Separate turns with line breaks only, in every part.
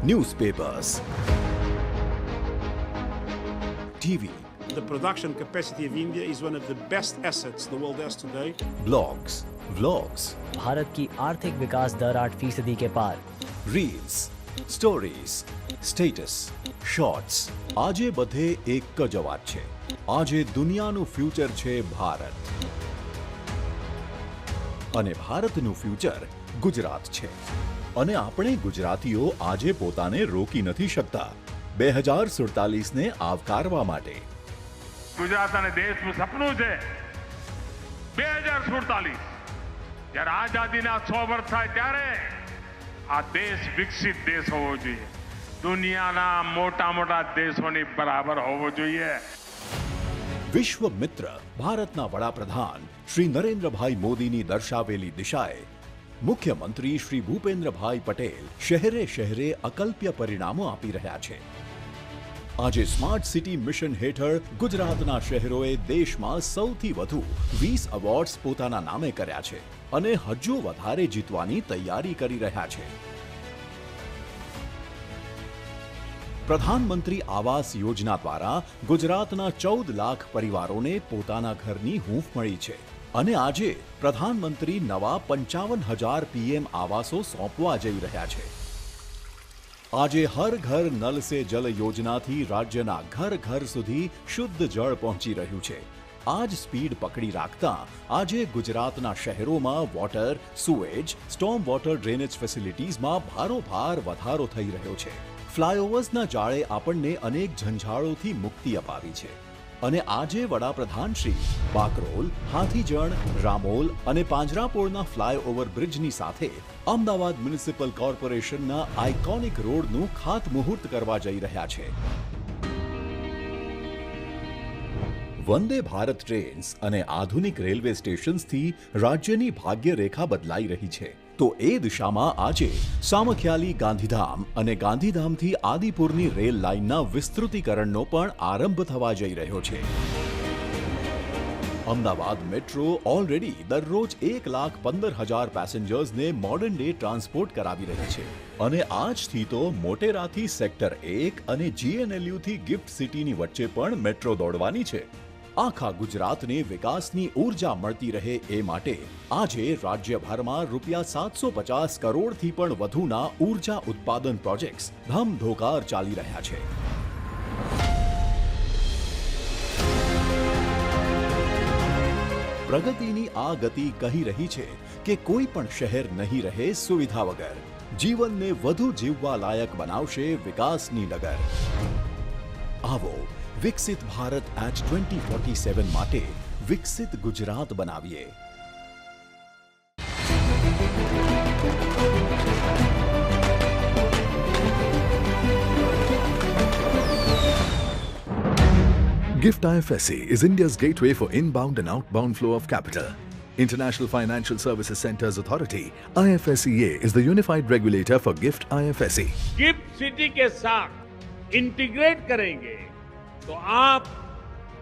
newspapers, TV,
The production capacity of India is one of the best assets the world has today.
blogs, vlogs,
Bharat की आर्थिक विकास दर 8% के पार।
reels, stories, status, shorts. આજે બધે એક જ અવાજ છે. આજે દુનિયાનું ફ્યુચર છે ભારત. અને ભારતનું ફ્યુચર ગુજરાત છે. અને આપણે ગુજરાતીઓ આજે પોતાને રોકી નથી શકતા 2047ને આવકારવા માટે.
ગુજરાત અને દેશનું સપનું છે 2047 જ્યારે આઝાદીના 100 વર્ષ થાય ત્યારે આ દેશ વિકસિત દેશ હોવો જોઈએ, દુનિયાના મોટા મોટા દેશોની બરાબર હોવો જોઈએ.
વિશ્વ મિત્ર ભારતના વડાપ્રધાન શ્રી નરેન્દ્રભાઈ મોદીની દર્શાવેલી દિશાએ મુખ્યમંત્રી શ્રી ભૂપેન્દ્રભાઈ પટેલ શહેરે શહેરે અકલ્પ્ય પરિણામો આપી રહ્યા છે. આજે સ્માર્ટ સિટી મિશન હેઠળ ગુજરાતના શહેરોએ દેશમાં સૌથી વધુ 20 એવોર્ડ્સ પોતાના નામે કર્યા છે અને હજુ વધારે જીતવાની તૈયારી કરી રહ્યા છે. પ્રધાનમંત્રી આવાસ યોજના દ્વારા ગુજરાતના 14 લાખ પરિવારોને પોતાના ઘરની હૂંફ મળી છે અને આજે પ્રધાનમંત્રી નવા 55,000 પીએમ આવાસો સોંપવા જઈ રહ્યા છે. આજે હર ઘર નલ સે જલ યોજનાથી રાજ્યના ઘર ઘર સુધી શુદ્ધ જળ પહોંચી રહ્યું છે. આ જ સ્પીડ પકડી રાખતા આજે ગુજરાતના શહેરોમાં water, sewage, storm water drainage ફેસિલિટીઝમાં ભારોભાર વધારો થઈ રહ્યો છે. ફ્લાયઓવર્સના જાળે આપણને અનેક ઝંઝાળોથી મુક્તિ અપાવી છે અને આજે વડાપ્રધાન શ્રી બાકરોલ, હાથીજણ, રામોલ અને પાંજરાપોળના ફ્લાયઓવર બ્રિજની સાથે અમદાવાદ મ્યુનિસિપલ કોર્પોરેશનના આઇકોનિક રોડનું ખાતમુહૂર્ત કરવા જઈ રહ્યા છે. વંદે ભારત ટ્રેન્સ અને આધુનિક રેલવે સ્ટેશન્સથી રાજ્યની ભાગ્યરેખા બદલાઈ રહી છે. તો એ દિશામાં આજે સામખિયાલી ગાંધીધામ અને ગાંધીધામથી આદિપુરની રેલ લાઇનના વિસ્તૃતીકરણનો પણ આરંભ થવા જઈ રહ્યો છે. અમદાવાદ મેટ્રો ઓલરેડી દરરોજ 1,15,000 પેસેન્જર્સને મોડર્ન ડે ટ્રાન્સપોર્ટ કરાવી રહી છે અને આજથી તો મોટેરાથી સેક્ટર 1 અને GNLUથી ગિફ્ટ સિટીની વચ્ચે પણ મેટ્રો દોડવાની છે. આખા ગુજરાતને વિકાસની ઉર્જા મળતી રહે એ માટે આજે રાજ્યભરમાં ₹750 કરોડથી પણ વધુના ઉર્જા ઉત્પાદન પ્રોજેક્ટ્સ ધમધોકાર ચાલી રહ્યા છે. પ્રગતિની આ ગતિ કહી રહી છે કે કોઈ પણ શહેર નહીં રહે સુવિધા વગર. જીવનને વધુ જીવવા લાયક બનાવશે વિકાસની નગર. આવો વિકસિત ભારત એટ 2047 માટે વિકસિત ગુજરાત બનાવીએ.
GIFT IFSC is India's gateway for inbound and outbound flow of capital. International Financial Services Centres Authority, IFSCA, is the unified regulator for GIFT IFSC.
Gift city के साथ इंटीग्रेट करेंगे तो आप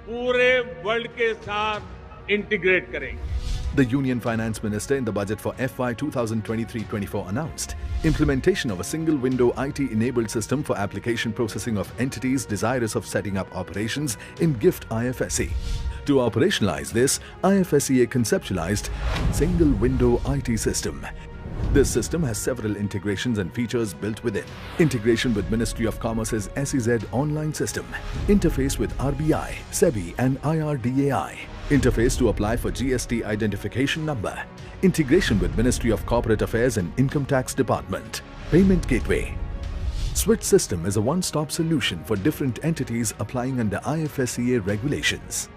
पूरे वर्ल्ड के साथ इंटीग्रेट करेंगे.
The Union Finance Minister in the budget for FY 2023-24 announced implementation of a single window IT-enabled system for application processing of entities desirous of setting up operations in GIFT IFSC. To operationalize this, IFSCA conceptualized single window IT system. This system has several integrations and features built within. Integration with Ministry of Commerce's SEZ online system. Interface with RBI, SEBI and IRDAI. Interface to apply for GST identification number. Integration with Ministry of Corporate Affairs and Income Tax Department. Payment gateway. Switch system is a one-stop solution for different entities applying under IFSCA regulations.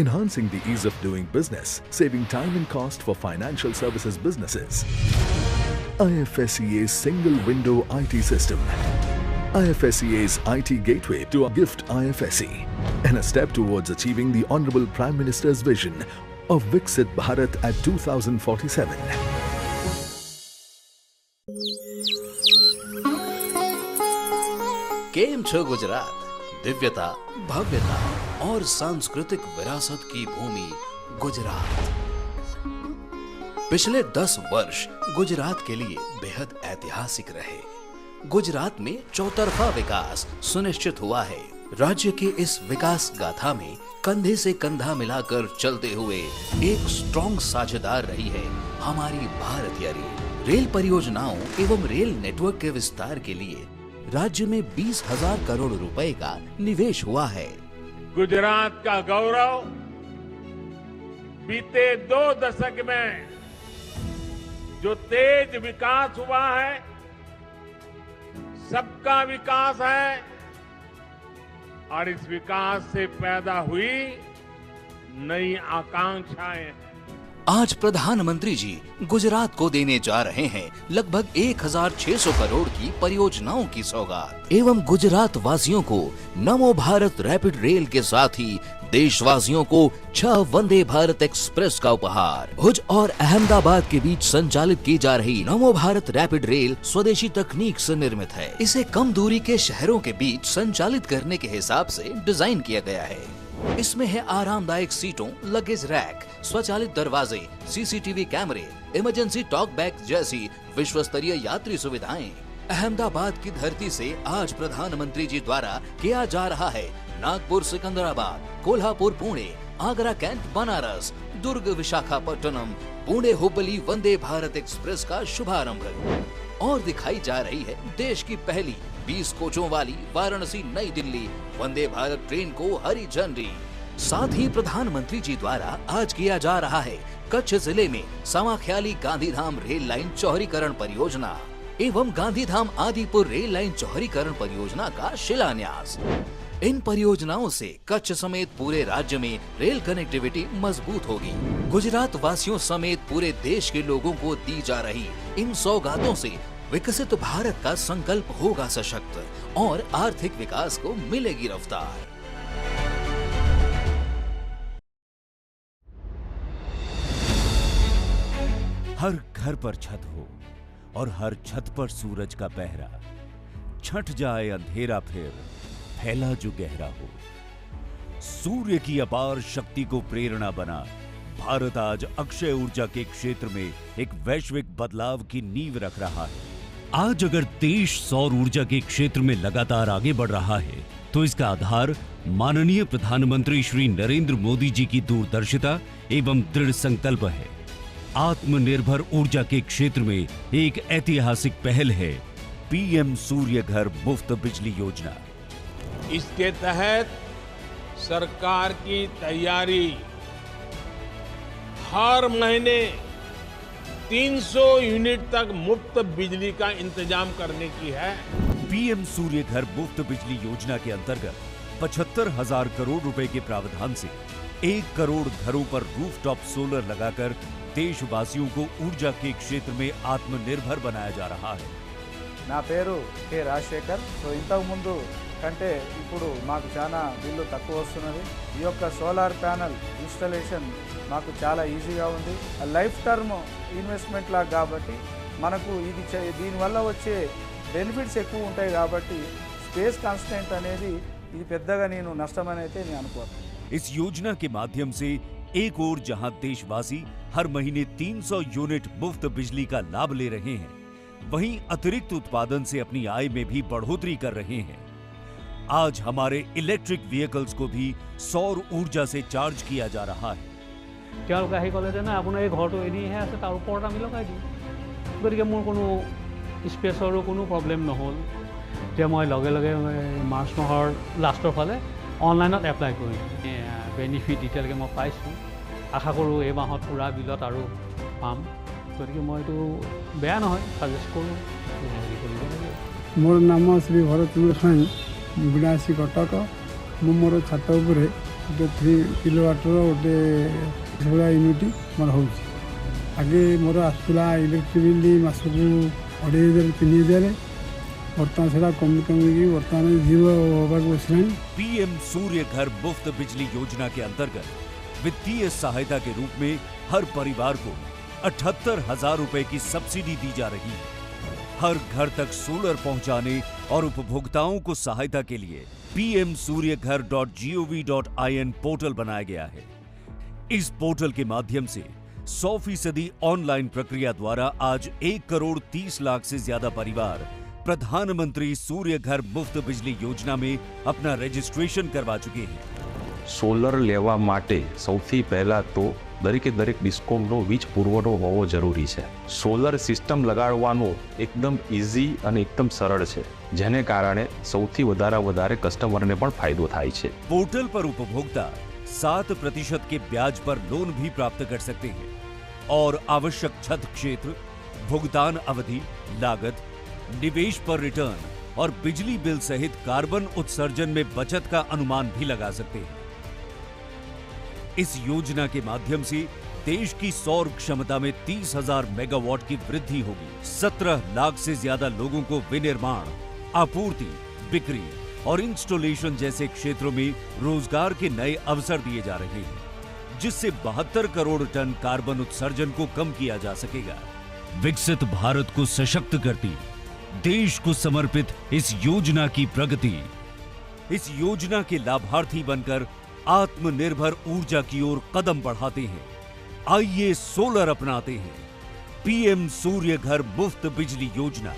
Enhancing the ease of doing business, saving time and cost for financial services businesses. IFSCA's single window IT system. IFSCA's IT gateway to a GIFT IFSC, and a step towards achieving the Honorable Prime Minister's vision of Viksit Bharat at 2047.
केम छो गुजरात, दिव्यता, भव्यता और सांस्कृतिक विरासत की भूमि गुजरात। पिछले 10 वर्ष गुजरात के लिए बेहद ऐतिहासिक रहे। गुजरात में चौतरफा विकास सुनिश्चित हुआ है। राज्य के इस विकास गाथा में कंधे से कंधा मिलाकर चलते हुए एक स्ट्रॉन्ग साझेदार रही है हमारी भारतीय रेल परियोजनाओं एवं रेल नेटवर्क के विस्तार के लिए राज्य में 20,000 करोड़ रुपए का निवेश हुआ है।
गुजरात का गौरव बीते 2 दशक में जो तेज विकास हुआ है, सबका विकास है और इस विकास से पैदा हुई नई आकांक्षाएं।
आज प्रधानमंत्री जी गुजरात को देने जा रहे हैं लगभग 1,600 करोड़ की परियोजनाओं की सौगात एवं गुजरात वासियों को नमो भारत रैपिड रेल के साथ ही देशवासियों को 6 वंदे भारत एक्सप्रेस का उपहार। भुज और अहमदाबाद के बीच संचालित की जा रही नमो भारत रैपिड रेल स्वदेशी तकनीक से निर्मित है। इसे कम दूरी के शहरों के बीच संचालित करने के हिसाब से डिजाइन किया गया है। इसमें है आरामदायक सीटों, लगेज रैक, स्वचालित दरवाजे, सीसीटीवी कैमरे, इमरजेंसी टॉक बैग जैसी विश्व स्तरीय यात्री सुविधाएं। अहमदाबाद की धरती से आज प्रधानमंत्री जी द्वारा किया जा रहा है नागपुर सिकंदराबाद, कोल्हापुर पुणे, आगरा कैंट बनारस, दुर्ग विशाखापट्टनम, पुणे हुबली वंदे भारत एक्सप्रेस का शुभारंभ। और दिखाई जा रही है देश की पहली 20 कोचों वाली वाराणसी नई दिल्ली वंदे भारत ट्रेन को हरी झंडी। साथ ही प्रधानमंत्री जी द्वारा आज किया जा रहा है कच्छ जिले में समाख्याली गांधीधाम रेल लाइन चौड़ीकरण परियोजना एवं गांधीधाम आदिपुर रेल लाइन चौड़ीकरण परियोजना का शिलान्यास। इन परियोजनाओं से कच्छ समेत पूरे राज्य में रेल कनेक्टिविटी मजबूत होगी। गुजरात वासियों समेत पूरे देश के लोगों को दी जा रही इन सौगातों से विकसित भारत का संकल्प होगा सशक्त और आर्थिक विकास को मिलेगी रफ्तार।
हर घर पर छत हो और हर छत पर सूरज का पहरा, छट जाए अंधेरा फिर फैला जो गहरा हो। सूर्य की अपार शक्ति को प्रेरणा बना भारत आज अक्षय ऊर्जा के क्षेत्र में एक वैश्विक बदलाव की नींव रख रहा है। आज अगर देश सौर ऊर्जा के क्षेत्र में लगातार आगे बढ़ रहा है तो इसका आधार माननीय प्रधानमंत्री श्री नरेंद्र मोदी जी की दूरदर्शिता एवं दृढ़ संकल्प है। आत्मनिर्भर ऊर्जा के क्षेत्र में एक ऐतिहासिक पहल है पीएम सूर्य घर मुफ्त बिजली योजना।
इसके तहत सरकार की तैयारी हर महीने 300 यूनिट तक मुफ्त बिजली का इंतजाम करने की है।
पीएम सूर्य घर मुफ्त बिजली योजना के अंतर्गत 75,000 करोड़ रुपए के प्रावधान से 1 करोड़ घरों पर रूफटॉप सोलर लगाकर देशवासियों को ऊर्जा के क्षेत्र में आत्मनिर्भर बनाया जा रहा है।
నా పేరు కె రాజశేఖర్. ఇంతకు ముందు కంటే ఇప్పుడు మాకు చాలా బిల్లు తక్కువ వస్తున్నది. ఈ యొక్క సోలార్ ప్యానెల్ ఇన్స్టాలేషన్ మాకు చాలా ఈజీగా ఉంది. లైఫ్ టర్మ్ ఇన్వెస్ట్మెంట్ లాగా కాబట్టి మనకు ఇది దీనివల్ల వచ్చే బెనిఫిట్స్ ఎక్కువ ఉంటాయి కాబట్టి స్పేస్ కాన్స్టెంట్ అనేది ఇది పెద్దగా నేను నష్టమని అయితే నేను అనుకోను।
इस योजना के माध्यम से एक ओर जहां देशवासी हर महीने 300 यूनिट मुफ्त बिजली का लाभ ले रहे हैं, वहीं अतिरिक्त उत्पादन से अपनी आय में भी बढ़ोतरी कर रहे हैं। आज हमारे इलेक्ट्रिक व्हीकल्स को भी सौर ऊर्जा से चार्ज किया जा रहा है।
তেওঁলোকে আহি ক'লে যে না আপোনাৰ এই ঘৰটো এনেইহে আছে, তাৰ ওপৰত আমি লগাই দিওঁ। গতিকে মোৰ কোনো স্পেচৰো কোনো প্ৰব্লেম নহ'ল। এতিয়া মই লগে লগে মাৰ্চ মাহৰ লাষ্টৰ ফালে অনলাইনত এপ্লাই কৰিম। বেনিফিট এতিয়ালৈকে মই পাইছোঁ। আশা কৰোঁ এই মাহত পূৰা বিলত আৰু পাম। গতিকে মই এইটো বেয়া নহয়, সাজেষ্ট কৰোঁ।
ମୋର ନାମ ଶ୍ରୀ ଭରତଚନ୍ଦ୍ର ସ୍ୱାଇଁ, ବିଳାସୀ କଟକ। ମୁଁ ମୋର ଛାତ ଉପରେ ଗୋଟେ 3 କିଲୋୱାଟ୍ର ଗୋଟେ ଭଳିଆ ୟୁନିଟ୍ ମୋର ହେଉଛି। ଆଗେ ମୋର ଆସୁଥିଲା ଇଲେକ୍ଟ୍ରିକ୍ ବିଲ୍ ମାସକୁ 2,500-3,000, ବର୍ତ୍ତମାନ ସେଟା କମି କମିକି ବର୍ତ୍ତମାନ 0 ହେବାକୁ ବସିଲାଣି।
पीएम सूर्य घर मुफ्त बिजली योजना के अंतर्गत वित्तीय सहायता के रूप में हर परिवार को 78,000 रुपए की सब्सिडी दी जा रही है। हर घर तक सोलर पहुंचाने और उपभोक्ताओं को सहायता के लिए pmsuryaghar.gov.in पोर्टल बनाया गया है। इस पोर्टल के माध्यम से 100% ऑनलाइन प्रक्रिया द्वारा आज 1 करोड़ 30 लाख से ज्यादा परिवार प्रधानमंत्री सूर्य घर मुफ्त बिजली योजना में अपना रजिस्ट्रेशन करवा चुके हैं।
सोलर लेवा माटे सौथी पहला तो दरेके दरेक डिस्कोमनो वीज पुरवठो होवो जरूरी है। सोलर सिस्टम लगाडवानो एकदम इजी अने एकदम सरल है, जेने कारणे सौथी वधारे कस्टमरने पण फायदो थाय छे।
पोर्टल पर उपभोक्ता 7% के ब्याज पर लोन भी प्राप्त कर सकते हैं और आवश्यक छत क्षेत्र, भुगतान अवधि, लागत, निवेश पर रिटर्न और बिजली बिल सहित कार्बन उत्सर्जन में बचत का अनुमान भी लगा सकते हैं। इस योजना के माध्यम से देश की सौर क्षमता में 30,000 मेगावाट की वृद्धि होगी। 17 लाख से ज्यादा लोगों को विनिर्माण, आपूर्ति, बिक्री और इंस्टॉलेशन जैसे क्षेत्रों में रोजगार के नए अवसर दिए जा रहे हैं, जिससे 72 करोड़ टन कार्बन उत्सर्जन को कम किया जा सकेगा। विकसित भारत को सशक्त करती, देश को समर्पित इस योजना की प्रगति। इस योजना के लाभार्थी बनकर आत्मनिर्भर ऊर्जा की ओर कदम बढ़ाते हैं। आइए सोलर अपनाते हैं। पीएम सूर्य घर मुफ्त बिजली योजना।